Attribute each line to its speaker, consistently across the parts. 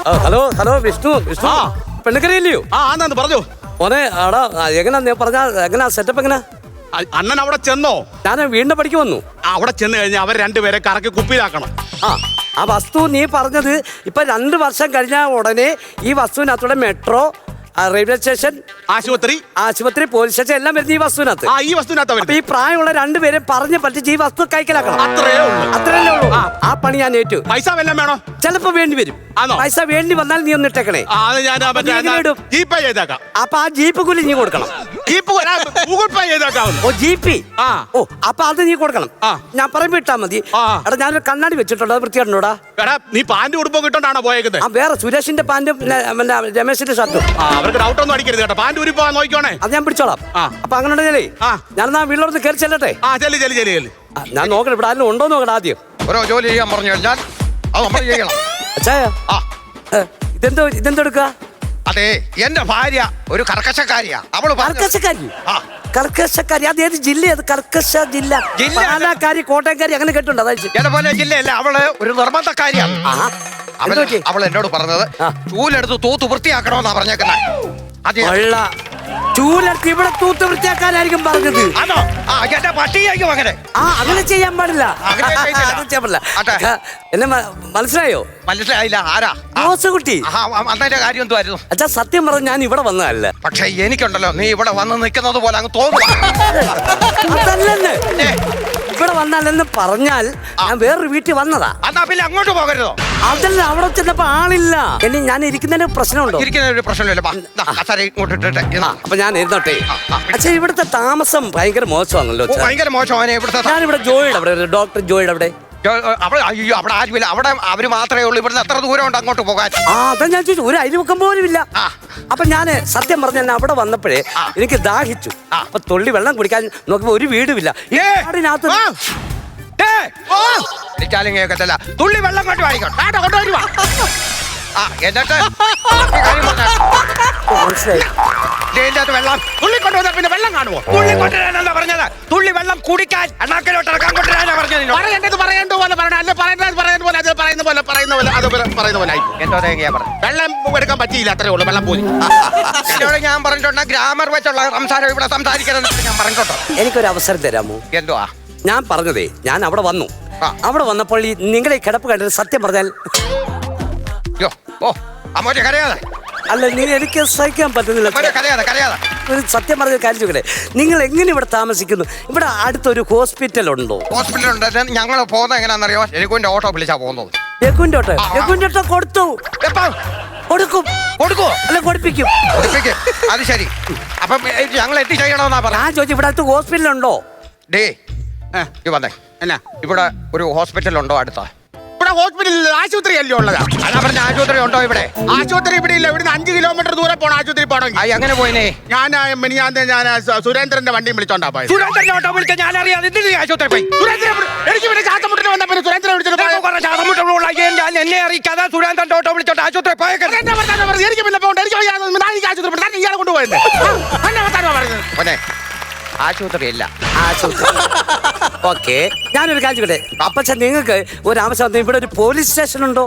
Speaker 1: Hello Vishnu പെണ്ണുക്കരയില്ലയോ?
Speaker 2: ആന്നു പറഞ്ഞു
Speaker 1: മോനെ ആടാ എങ്ങനാ പറഞ്ഞാ എങ്ങനാ സെറ്റപ്പ് എങ്ങനാ?
Speaker 2: അണ്ണൻ അവിടെ ചെന്നോ?
Speaker 1: ഞാൻ വീണ്ടും പഠിക്ക് വന്നു.
Speaker 2: അവിടെ ചെന്ന് കഴിഞ്ഞാൽ അവർ രണ്ടുപേരെ കറക്കി കുപ്പിയിലാക്കണം.
Speaker 1: ആ വസ്തു നീ പറഞ്ഞത് ഇപ്പൊ 2 വർഷം കഴിഞ്ഞ ഉടനെ ഈ വസ്തുവിനകത്തൂടെ മെട്രോ, റെയിൽവേ സ്റ്റേഷൻ, ആശുപത്രി, പോലീസ് സ്റ്റേഷൻ എല്ലാം വരുന്ന ഈ വസ്തുവിനകത്ത്.
Speaker 2: ഈ വസ്തുവിനകത്ത്
Speaker 1: ഈ പ്രായമുള്ള 2 പേരെ പറഞ്ഞ് പറ്റിച്ച് ഈ വസ്തു കൈക്കലാക്കണം. അത്രയല്ലേ ഉള്ളൂ. ആ പണി ഞാൻ ഏറ്റു.
Speaker 2: പൈസ വല്ലതും വേണോ?
Speaker 1: ചിലപ്പോ വേണ്ടി വരും. പൈസ വേണ്ടി വന്നാൽ നീ ഒന്ന് ഇട്ടേക്കണേ.
Speaker 2: ജീപേ ചെയ്തേക്കാം.
Speaker 1: അപ്പൊ ആ ജീപ്പ് കൂലി നീ കൊടുക്കണം.
Speaker 2: ഗൂഗിൾ പേ ചെയ്തേക്കാം.
Speaker 1: അപ്പൊ അത് നീ കൊടുക്കണം. ഞാൻ പറയുമ്പോ ഇട്ടാ മതി. എടാ ഞാനൊരു കണ്ണാടി വെച്ചിട്ടുണ്ടോ? അത് വൃത്തിയായിട്ടുണ്ടോടാ?
Speaker 2: നീ പാന്റ് ഉടുപ്പൊക്കെ ഇട്ടോണ്ടാണോ പോയേക്കുന്നത്?
Speaker 1: വേറെ സുരേഷിന്റെ പാന്റും രമേശിന്റെ ഷർട്ടും.
Speaker 2: അവർക്ക് ഡൗട്ട് ഒന്നും അടിക്കരുത് കേട്ടോ. പാന്റ് ഉരിപ്പോ നോക്കിക്കോണേ.
Speaker 1: അത് ഞാൻ പിടിച്ചോളാം. അപ്പൊ അങ്ങനെ ഉണ്ടെങ്കിലേ ഞാനെന്നാ വീട്ടിലോട്ട് കയറി ചെല്ലട്ടെ. ഞാൻ നോക്കണം ഇവിടെ ആരും ഉണ്ടോ നോക്കണം ആദ്യം.
Speaker 3: ഓരോ ജോലി ചെയ്യാൻ പറഞ്ഞു കഴിഞ്ഞാൽ
Speaker 1: ഇതെന്തെടുക്ക?
Speaker 3: അതെ, എന്റെ ഭാര്യ ഒരു കർക്കശക്കാരിയാ. അവള്
Speaker 1: കർക്കശക്കാരി? അതേത് ജില്ല? അത് കർക്കശ ജില്ല. പാലക്കാരി, കോട്ടയംകാരി അങ്ങനെ കേട്ടുണ്ട്.
Speaker 3: എന്നെ പോലെ ജില്ലയല്ല, അവള് ഒരു നിർബന്ധക്കാരിയാണ്. അവൾ എന്നോട് പറഞ്ഞത് ചൂലെടുത്ത് തൂത്ത് വൃത്തിയാക്കണമെന്നാ പറഞ്ഞേക്കുന്നത്.
Speaker 1: ചൂലെടുത്ത് ഇവിടെ തൂത്ത് വൃത്തിയാക്കാനായിരിക്കും പറഞ്ഞത്.
Speaker 3: എന്റെ പട്ടിയായിരിക്കും അങ്ങനെ.
Speaker 1: അങ്ങനെ ചെയ്യാൻ പാടില്ല. എന്നെ മനസ്സിലായോ?
Speaker 3: മനസ്സിലായില്ല. ആരാ?
Speaker 1: കുട്ടി.
Speaker 3: അന്നേന്റെ കാര്യം എന്തുവായിരുന്നു?
Speaker 1: അച്ഛാ സത്യം പറഞ്ഞ ഞാൻ ഇവിടെ വന്നതല്ല.
Speaker 3: പക്ഷെ എനിക്കുണ്ടല്ലോ നീ ഇവിടെ വന്ന് നിൽക്കുന്നത് പോലെ അങ്ങ് തോന്നുക.
Speaker 1: അതല്ലെന്ന് ഇവിടെ വന്നാലെന്ന് പറഞ്ഞാൽ ഞാൻ വേറൊരു വീട്ടിൽ വന്നതാ.
Speaker 3: എന്നാ പിന്നെ അങ്ങോട്ട് പോകരുതോ?
Speaker 1: അതല്ല, അവിടെ ചെന്നപ്പോ ആളില്ല. ഞാൻ ഇരിക്കുന്നതിന് പ്രശ്നമുണ്ടോ?
Speaker 3: ഇരിക്കുന്നതിന് പ്രശ്നമില്ല.
Speaker 1: അപ്പൊ ഞാൻ ഇരുന്നോട്ടെ. അച്ഛാ ഇവിടുത്തെ താമസം ഭയങ്കര മോശമാണല്ലോ.
Speaker 3: ഭയങ്കര മോശമാണ് ഇവിടുത്തെ.
Speaker 1: ഞാനിവിടെ ജോയിയുടെ അവിടെ, ഡോക്ടർ ജോയിയുടെ അവിടെ.
Speaker 3: അയ്യോ, അവിടെ ആരുമില്ല. അവിടെ അവര് മാത്രമേ ഉള്ളൂ. ഇവിടുന്ന് എത്ര ദൂരം ഉണ്ട് അങ്ങോട്ട് പോകാൻ?
Speaker 1: അതാ ഞാൻ ചോദിച്ചു. ഒരു അരിമുക്കം പോലും ഇല്ല. അപ്പൊ ഞാന് സത്യം പറഞ്ഞ അവിടെ വന്നപ്പോഴേ എനിക്ക് ദാഹിച്ചു. അപ്പൊ തുള്ളി വെള്ളം കുടിക്കാൻ നോക്കുമ്പോ ഒരു വീടുമില്ല.
Speaker 3: കേൾക്കത്തില്ല. തുള്ളി വെള്ളം കൊണ്ട് വാങ്ങിക്കോട്ടെ. എന്നിട്ട്
Speaker 1: മനസ്സിലായി.
Speaker 3: വെള്ളം തുള്ളി കൊണ്ടുവന്ന പിന്നെ വെള്ളം കാണുമോ? തുള്ളി കൊണ്ടുവരാനല്ല പറഞ്ഞത്, തുള്ളി വെള്ളം കുടിക്കാൻ അണ്ണാക്കിലോട്ട് ഇറക്കാൻ കൊണ്ടുവരാനാ പറഞ്ഞത്.
Speaker 2: വെള്ളം എടുക്കാൻ പറ്റിയില്ല, അത്രേ ഉള്ളൂ. വെള്ളം പോയി.
Speaker 3: ഞാൻ പറഞ്ഞിട്ടുണ്ട് ഗ്രാമർ വെച്ചുള്ള സംസാരം ഇവിടെ സംസാരിക്കരുത് ഞാൻ പറഞ്ഞോട്ടോ.
Speaker 1: എനിക്കൊരു അവസരം തരാമോ?
Speaker 3: എന്തുവാ
Speaker 1: ഞാൻ പറഞ്ഞതേ? ഞാൻ അവിടെ വന്നു. അവിടെ വന്നപ്പോൾ ഈ നിങ്ങളെ കിടപ്പ് കണ്ടത് സത്യം പറഞ്ഞാൽ
Speaker 3: കരയാതെ
Speaker 1: അല്ല, നീ എനിക്ക് സഹിക്കാൻ പറ്റുന്നില്ല. ഒരു സത്യം പറഞ്ഞ കാര്യം ചോദിക്കട്ടെ, നിങ്ങൾ എങ്ങനെ ഇവിടെ താമസിക്കുന്നു? ഇവിടെ അടുത്തൊരു ഹോസ്പിറ്റൽ ഉണ്ടോ?
Speaker 3: ഹോസ്പിറ്റൽ ഉണ്ട്. ഞങ്ങൾ പോകുന്നത് എങ്ങനെയാണെന്നറിയോ? രഘുവിന്റെ ഓട്ടോ വിളിച്ചാ പോകുന്നത്.
Speaker 1: രഘുവിന്റെ ഓട്ടോ കൊടുത്തു. കൊടുക്കുമോ അല്ല കൊടുപ്പിക്കും?
Speaker 3: അത് ശരി. അപ്പം ഞങ്ങൾ എത്തിച്ചെയ്യണമെന്നാ പറഞ്ഞത്.
Speaker 1: ഞാൻ ചോദിച്ചു ഇവിടെ അടുത്ത് ഹോസ്പിറ്റൽ ഉണ്ടോ?
Speaker 3: വന്നേ. എന്നാ ഇവിടെ ഒരു ഹോസ്പിറ്റൽ ഉണ്ടോ അടുത്ത?
Speaker 2: ഇവിടെ ഹോസ്പിറ്റൽ ആശുപത്രി അല്ലേ ഉള്ളതാ?
Speaker 3: അതാ പറഞ്ഞ ആശുപത്രി ഉണ്ടോ ഇവിടെ?
Speaker 2: ആശുപത്രി ഇവിടെ ഇല്ല. ഇവിടുന്ന് 5 കിലോമീറ്റർ ദൂരെ പോണം ആശുപത്രി പോകണമെങ്കിൽ.
Speaker 3: അങ്ങനെ പോയിനെ.
Speaker 2: ഞാൻ സുരേന്ദ്രന്റെ വണ്ടിയും വിളിച്ചോണ്ടാ പോയത്.
Speaker 3: സുരേന്ദ്രന്റെ ഓട്ടോ വിളിച്ചാൽ ഞാൻ അറിയാം. ആശുപത്രി പോയി
Speaker 2: എനിക്ക് പിന്നെ ശ്വാസമുട്ടിന് വന്ന പിന്നെ സുരേന്ദ്രൻ
Speaker 3: ഞാൻ എന്നെ അറിയിക്കാതെ സുരേന്ദ്രന്റെ ഓട്ടോ വിളിച്ചോണ്ട് ആശുപത്രി പോയേക്കാം.
Speaker 2: എനിക്ക് പിന്നെ പോകണ്ട. എനിക്ക് ആശുപത്രി ഇയാളെ കൊണ്ടുപോയത്.
Speaker 3: ആശുപത്രി അല്ല.
Speaker 1: ഓക്കെ, ഞാനൊരു കാര്യം ചോദിക്കട്ടെ. അപ്പച്ച നിങ്ങൾക്ക് ഒരു ആവശ്യം ഇവിടെ ഒരു പോലീസ് സ്റ്റേഷൻ ഉണ്ടോ?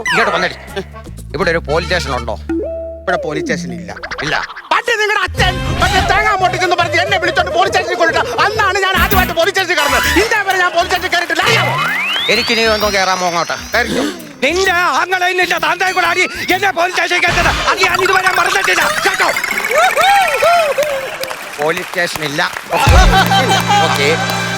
Speaker 3: ഇവിടെ ഒരു പോലീസ് സ്റ്റേഷൻ ഉണ്ടോ?
Speaker 2: ഇവിടെ പോലീസ് സ്റ്റേഷൻ ഇല്ല.
Speaker 3: നിങ്ങളുടെ
Speaker 2: അച്ഛൻ തേങ്ങാ പൊട്ടിച്ചെന്ന് പറഞ്ഞ് എന്നെ വിളിച്ചോണ്ട് പോലീസ് സ്റ്റേഷനിൽ കൊണ്ടിട്ട് അന്നാണ് ഞാൻ ആദ്യമായിട്ട് പോലീസ് സ്റ്റേഷനിൽ കയറുന്നത്. ഇതേവരെ ഞാൻ പോലീസ് സ്റ്റേഷനിൽ കയറിയിട്ടില്ല.
Speaker 3: എനിക്ക് നീ ഒന്നും കയറാമോ അങ്ങോട്ട്? നിന്റെ ആങ്ങളെ നിന്റെ താന്തായി കൂടെ അടി എന്നെ പോലീസ് സ്റ്റേഷനിൽ കയറ്റത് അത് ഞാൻ ഇതുവരെ മറന്നിട്ടില്ല കേട്ടോ. പോലീസ് സ്റ്റേഷൻ ഇല്ല.
Speaker 1: ഓക്കെ,